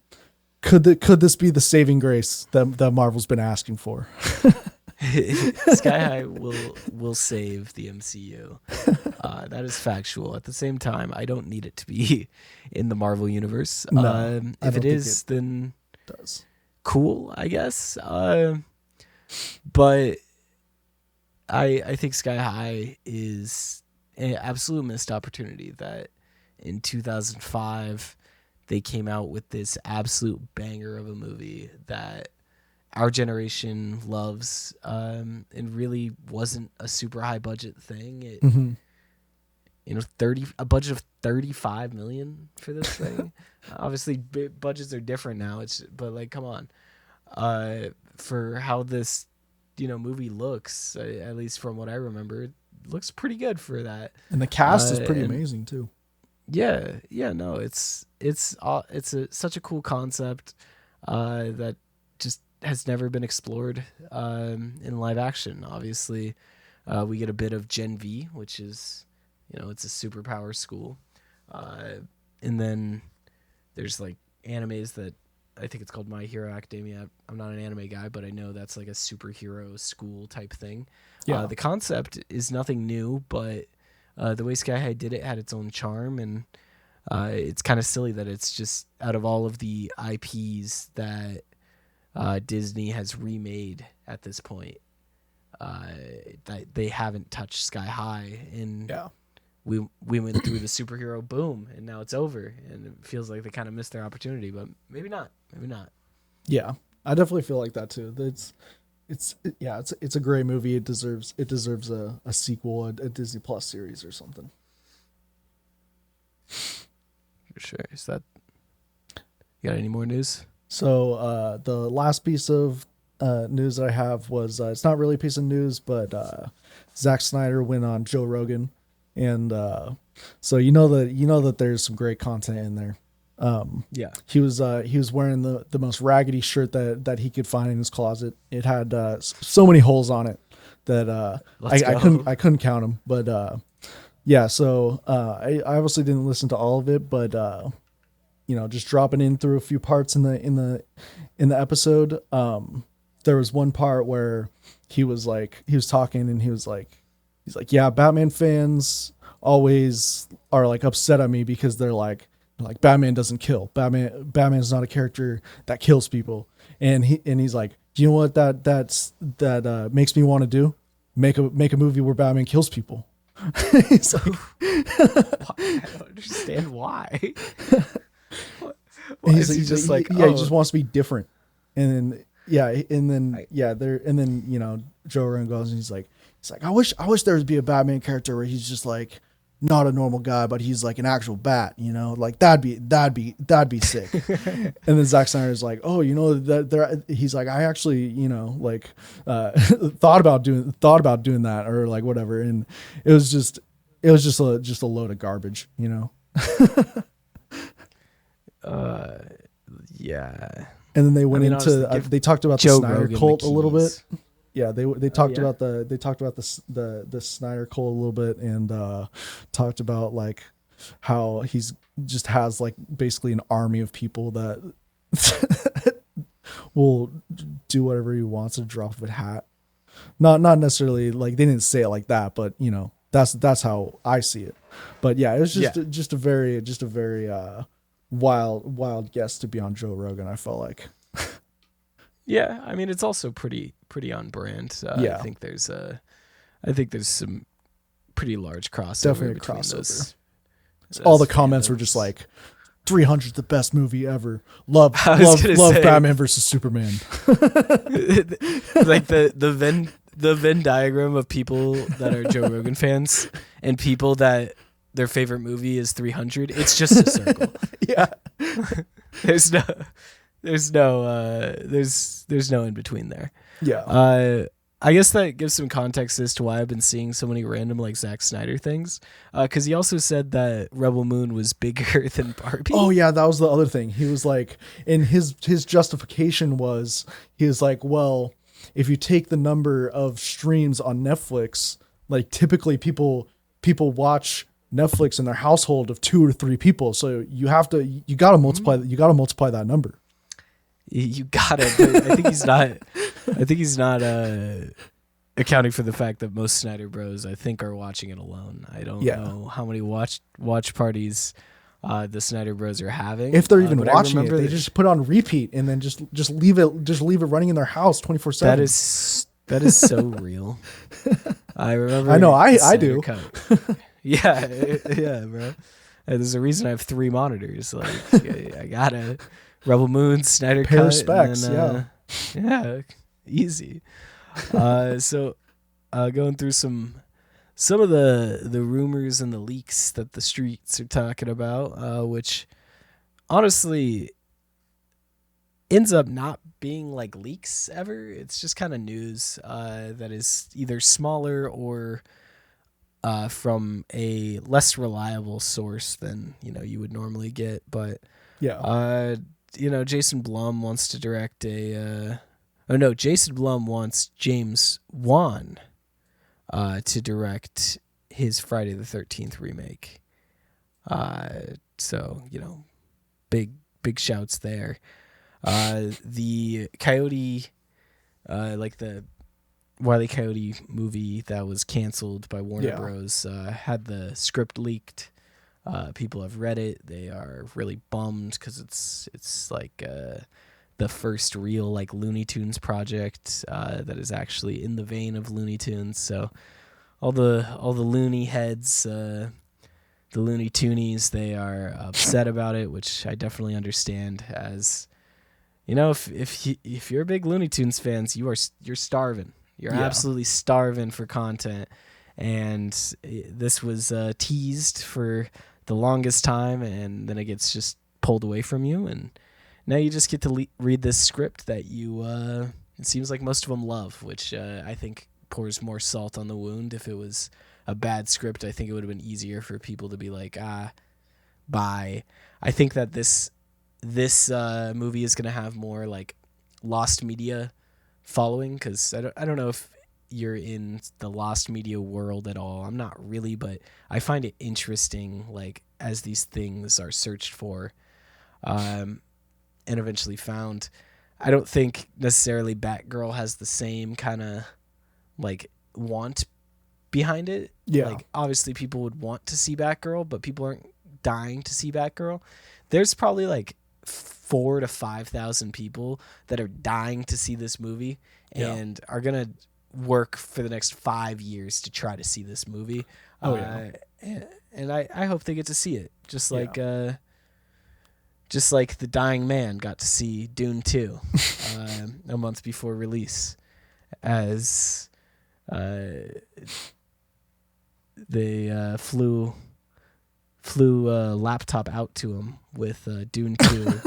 could this be the saving grace that Marvel's been asking for? Sky High will save the MCU. That is factual. At the same time, I don't need it to be in the Marvel universe. No, if it is, then does. Cool, I guess. But I think Sky High is an absolute missed opportunity. That in 2005 they came out with this absolute banger of a movie that our generation loves, and really wasn't a super high budget thing. It, a budget of $35 million for this thing. Obviously, budgets are different now. But like, come on, for how this movie looks, at least from what I remember, it looks pretty good for that. And the cast is pretty amazing too. Yeah, no, it's such a cool concept that just has never been explored in live action. Obviously, we get a bit of Gen V, which is, it's a superpower school. And then there's like animes that I think it's called My Hero Academia. I'm not an anime guy, but I know that's like a superhero school type thing. Yeah. The concept is nothing new, but the way Sky High did it had its own charm, and it's kind of silly that it's just out of all of the IPs that Disney has remade at this point, that they haven't touched Sky High. And we went through the superhero boom, and now it's over, and it feels like they kind of missed their opportunity, but maybe not. Yeah, I definitely feel like that too. It's a great movie. It deserves a sequel, a Disney Plus series or something. For sure. Is that, you got any more news? So the last piece of news that I have was it's not really a piece of news, but Zack Snyder went on Joe Rogan, and so you know that there's some great content in there. He was wearing the most raggedy shirt that he could find in his closet. It had so many holes on it that I couldn't count them. But so I obviously didn't listen to all of it, but just dropping in through a few parts in the episode. There was one part where he was talking, and he's like, yeah, Batman fans always are like upset at me because they're like Batman doesn't kill. Batman's not a character that kills people. And he's like, do you know what that makes me want to do? Make a movie where Batman kills people. He's like, I don't understand why. He just wants to be different. And then Joe Rogan goes, and he's like, I wish there would be a Batman character where he's just like not a normal guy, but he's like an actual bat, like that'd be sick. And then Zack Snyder is like, oh, he's like, I actually, thought about doing that, or like whatever. And it was just a load of garbage, Yeah. And then they went they talked about Joe the Snyder Rogan cult the a little bit. keys. Yeah, they talked about the Snyder cult a little bit, and talked about like how he's just has like basically an army of people that will do whatever he wants at a drop of a hat. Not necessarily like they didn't say it like that, but that's how I see it. But yeah, it was just a very wild guest to be on Joe Rogan, I felt like. Yeah, I mean, it's also pretty on brand. I think there's some pretty large crossover. Definitely a between crossover. All the comments were just like, 300's the best movie ever. Love Batman versus Superman. Like the Venn diagram of people that are Joe Rogan fans and people that their favorite movie is 300. It's just a circle. Yeah. There's no in between there. Yeah. I guess that gives some context as to why I've been seeing so many random like Zack Snyder things. Because he also said that Rebel Moon was bigger than Barbie. Oh yeah, that was the other thing. He was like, and his justification was, he was like, well, if you take the number of streams on Netflix, like typically people watch Netflix in their household of 2 or 3 people, so you gotta multiply that number. You gotta, but I think he's not accounting for the fact that most Snyder Bros I think are watching it alone. I don't know how many watch parties the Snyder Bros are having. If they're even watching it, they just put it on repeat and then just leave it running in their house 24/7. That is so real. I remember. I know. I do. Yeah, bro. There's a reason I have 3 monitors. Like I got a Rebel Moon, Snyder pair Cut, of specs. and then, yeah, easy. So going through some of the rumors and the leaks that the streets are talking about, which honestly ends up not being like leaks ever. It's just kind of news that is either smaller or from a less reliable source than you would normally get. But yeah, Jason Blum wants to direct a Oh no, Jason Blum wants James Wan to direct his Friday the 13th remake. So, big shouts there. The Coyote, like the Wile E. Coyote movie that was canceled by Warner Bros. Had the script leaked. People have read it. They are really bummed because it's like the first real like Looney Tunes project that is actually in the vein of Looney Tunes. So all the loony heads, the Looney Toonies, they are upset about it, which I definitely understand. As if you're a big Looney Tunes fans, you're starving. You're absolutely starving for content, and this was teased for the longest time, and then it gets just pulled away from you, and now you just get to read this script that you it seems like most of them love, which I think pours more salt on the wound. If it was a bad script, I think it would have been easier for people to be like, bye. I think that this movie is going to have more like lost media following, because I don't know if you're in the lost media world at all. I'm not really, but I find it interesting, like, as these things are searched for and eventually found. I don't think necessarily Batgirl has the same kind of like want behind it. Like, obviously people would want to see Batgirl, but people aren't dying to see Batgirl. There's probably like 4,000 to 5,000 people that are dying to see this movie and are gonna work for the next 5 years to try to see this movie. And I hope they get to see it, just like the dying man got to see Dune 2 a month before release, as they flew a laptop out to him with Dune 2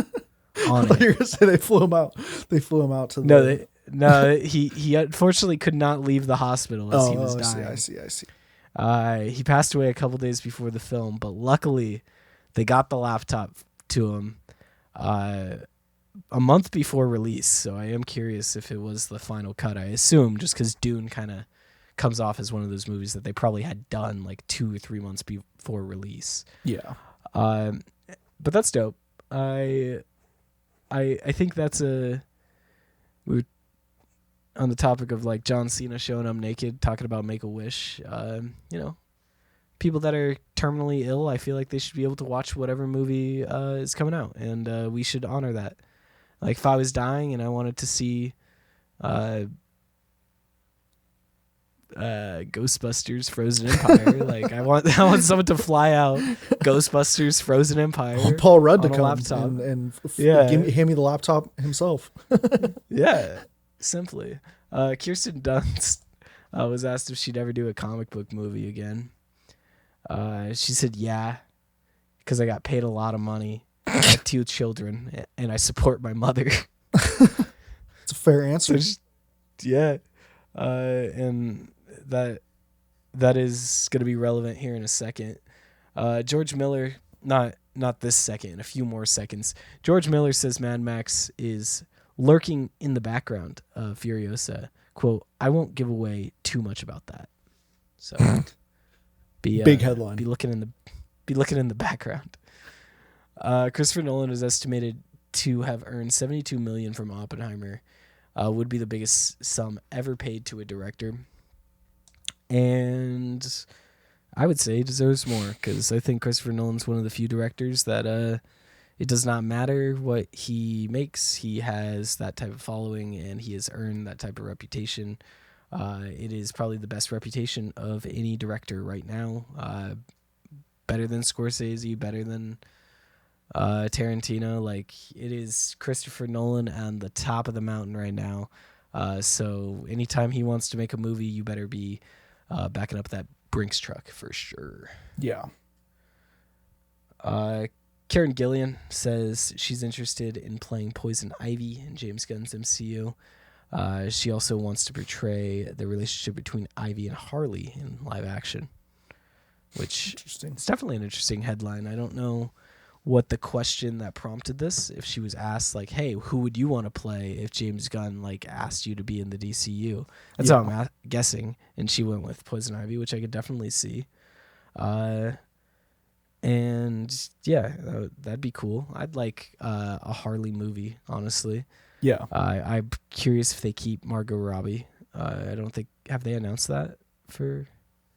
on it. You're gonna say they flew him out. They flew him out to the... No, he unfortunately could not leave the hospital as he was dying. I see. He passed away a couple days before the film, but luckily they got the laptop to him a month before release. So I am curious if it was the final cut. I assume, just because Dune kind of comes off as one of those movies that they probably had done like 2 or 3 months before release. Yeah. But that's dope. I think that's we were on the topic of like John Cena showing up naked, talking about Make-A-Wish. People that are terminally ill, I feel like they should be able to watch whatever movie is coming out, and we should honor that. Like, if I was dying and I wanted to see Ghostbusters Frozen Empire, like I want someone to fly out Ghostbusters Frozen Empire, Paul Rudd to come laptop. and hand me the laptop himself. Yeah, simply. Kirsten Dunst was asked if she'd ever do a comic book movie again. She said yeah, because I got paid a lot of money. I have 2 children, and I support my mother. It's a fair answer. And that is going to be relevant here in a second. George Miller, not this second, in a few more seconds. George Miller says Mad Max is lurking in the background of Furiosa. Quote, I won't give away too much about that. So big headline. Be looking in the background. Christopher Nolan is estimated to have earned $72 million from Oppenheimer. Would be the biggest sum ever paid to a director. And I would say he deserves more, because I think Christopher Nolan's one of the few directors that it does not matter what he makes. He has that type of following, and he has earned that type of reputation. It is probably the best reputation of any director right now. Better than Scorsese, better than Tarantino. Like, it is Christopher Nolan on the top of the mountain right now. So anytime he wants to make a movie, you better be backing up that Brinks truck for sure. Yeah. Karen Gillan says she's interested in playing Poison Ivy in James Gunn's MCU. She also wants to portray the relationship between Ivy and Harley in live action, which is definitely an interesting headline. I don't know what the question that prompted this, if she was asked like, hey, who would you want to play if James Gunn like asked you to be in the DCU? That's how I'm guessing. And she went with Poison Ivy, which I could definitely see. And yeah, that'd be cool. I'd like a Harley movie, honestly. Yeah. I'm curious if they keep Margot Robbie. I don't think, have they announced that for...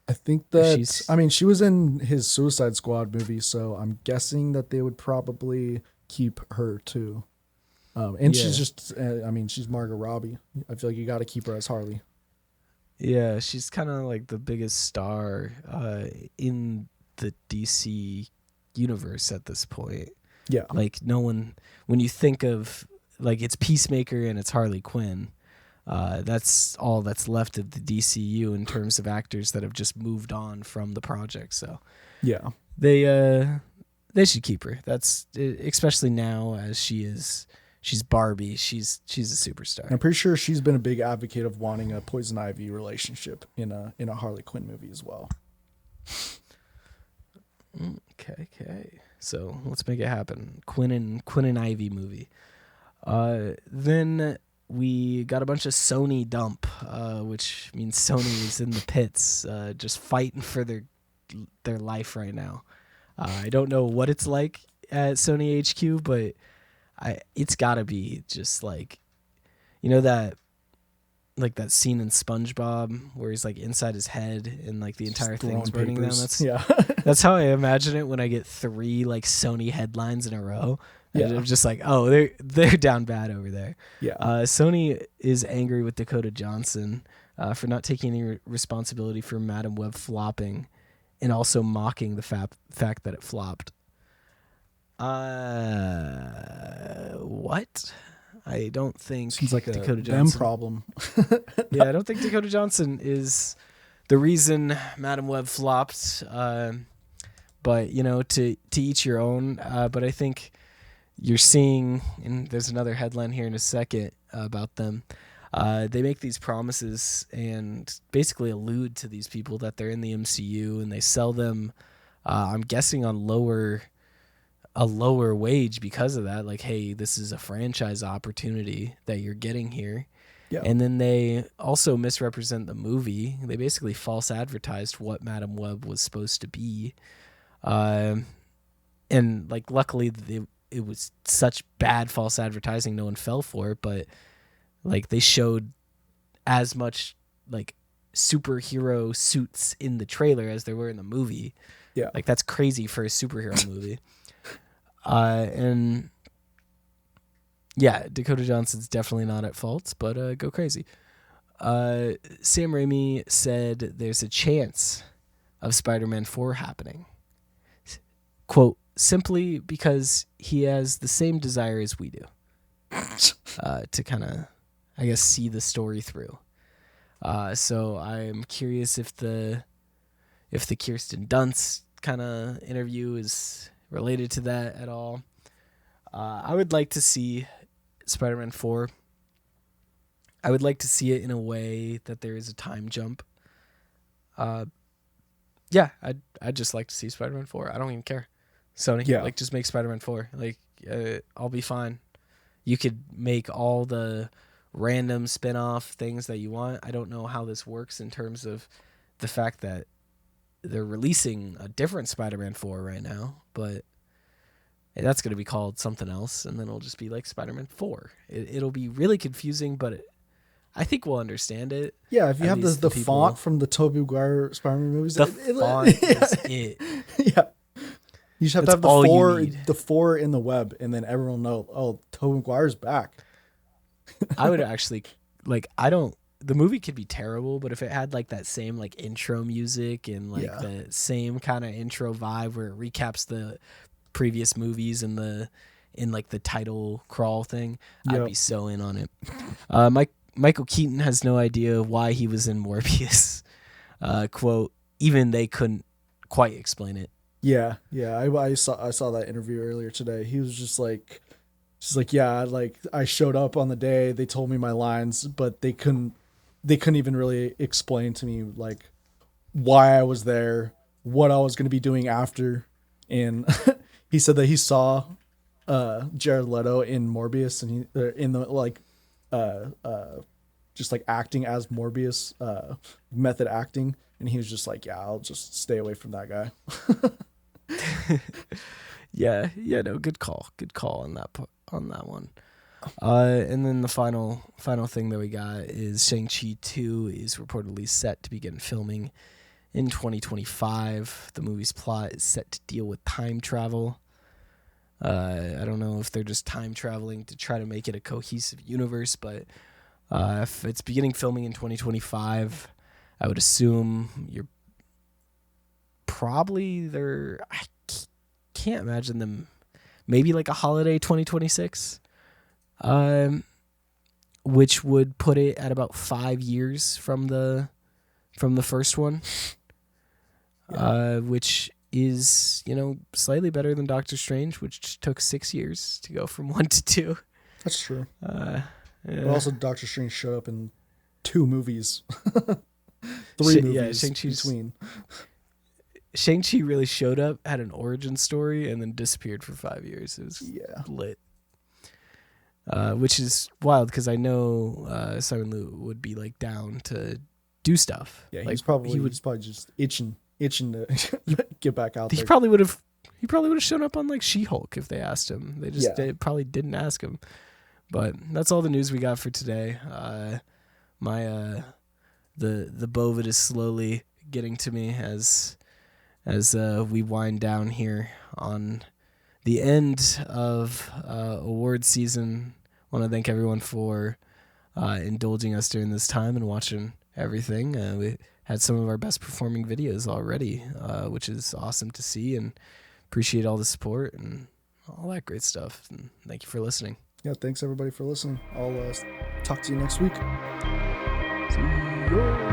I think that, I mean, she was in his Suicide Squad movie, so I'm guessing that they would probably keep her too. And she's just, I mean, she's Margot Robbie. I feel like you got to keep her as Harley. Yeah, she's kind of like the biggest star in the DC universe at this point. Yeah. Like no one, when you think of, like, it's Peacemaker and it's Harley Quinn, that's all that's left of the DCU in terms of actors that have just moved on from the project. So yeah, they should keep her. That's especially now as she's Barbie. She's a superstar. I'm pretty sure she's been a big advocate of wanting a Poison Ivy relationship in a Harley Quinn movie as well. Okay. So let's make it happen. Quinn and Ivy movie. Then we got a bunch of Sony dump, which means Sony is in the pits, just fighting for their life right now. I don't know what it's like at Sony HQ, but it's gotta be just like, you know, that scene in SpongeBob where he's like inside his head and like the entire thing's burning down. That's how I imagine it when I get 3 like Sony headlines in a row. Yeah. I'm just like, oh, they're down bad over there. Yeah. Sony is angry with Dakota Johnson for not taking any responsibility for Madam Web flopping, and also mocking the fact that it flopped. What? I don't think seems like Dakota Johnson problem. Yeah, I don't think Dakota Johnson is the reason Madam Web flopped. But you know, to each your own. But I think you're seeing, and there's another headline here in a second about them. They make these promises and basically allude to these people that they're in the MCU, and they sell them, I'm guessing, on a lower wage because of that. Like, hey, this is a franchise opportunity that you're getting here. Yeah. And then they also misrepresent the movie. They basically false advertised what Madam Web was supposed to be. And like, luckily it was such bad false advertising, no one fell for it, but like they showed as much like superhero suits in the trailer as there were in the movie. Yeah. Like, that's crazy for a superhero movie. And yeah, Dakota Johnson's definitely not at fault, but go crazy. Sam Raimi said there's a chance of Spider-Man 4 happening. Quote, simply because he has the same desire as we do, to kind of, I guess, see the story through. So I'm curious if the Kirsten Dunst kind of interview is related to that at all. I would like to see Spider-Man 4. I would like to see it in a way that there is a time jump. Yeah, I'd just like to see Spider-Man 4. I don't even care. Sony, like, just make Spider-Man 4. Like, I'll be fine. You could make all the random spin-off things that you want. I don't know how this works in terms of the fact that they're releasing a different Spider-Man 4 right now, but that's going to be called something else, and then it'll just be like Spider-Man 4. It'll be really confusing, but I think we'll understand it. Yeah, if you have the font from the Tobey Maguire Spider-Man movies, the font is it. Yeah. You just have to have the 4 in the web, and then everyone will know, oh, Tobey Maguire's back. I would actually, like, the movie could be terrible, but if it had like that same like intro music and like the same kind of intro vibe where it recaps the previous movies and in like the title crawl thing, I'd be so in on it. Michael Keaton has no idea why he was in Morbius. Quote, even they couldn't quite explain it. Yeah. I saw that interview earlier today. He was just like, yeah, like, I showed up on the day, they told me my lines, but they couldn't even really explain to me like why I was there, what I was going to be doing after. And he said that he saw Jared Leto in Morbius, and he in the like just like acting as Morbius, method acting, and he was just like, yeah, I'll just stay away from that guy. Yeah, no, good call on that one. And then the final thing that we got is Shang-Chi 2 is reportedly set to begin filming in 2025. The movie's plot is set to deal with time travel. I don't know if they're just time traveling to try to make it a cohesive universe, but if it's beginning filming in 2025, I would assume you're probably there. I can't imagine them. Maybe like a holiday 2026, which would put it at about 5 years from the first one, which is slightly better than Doctor Strange, which took 6 years to go from 1 to 2. That's true. Yeah. But also, Doctor Strange showed up in 2 movies, 3 movies between. Shang-Chi really showed up, had an origin story, and then disappeared for 5 years. It was lit. Which is wild because I know Simon Liu would be like down to do stuff. Yeah, like, he's probably just itching to get back out there. He probably would have shown up on like She-Hulk if they asked him. They probably didn't ask him. But that's all the news we got for today. The Bovid is slowly getting to me as we wind down here on the end of award season. I want to thank everyone for indulging us during this time and watching everything. We had some of our best performing videos already, which is awesome to see, and appreciate all the support and all that great stuff. And thank you for listening. Yeah, thanks everybody for listening. I'll talk to you next week. See you.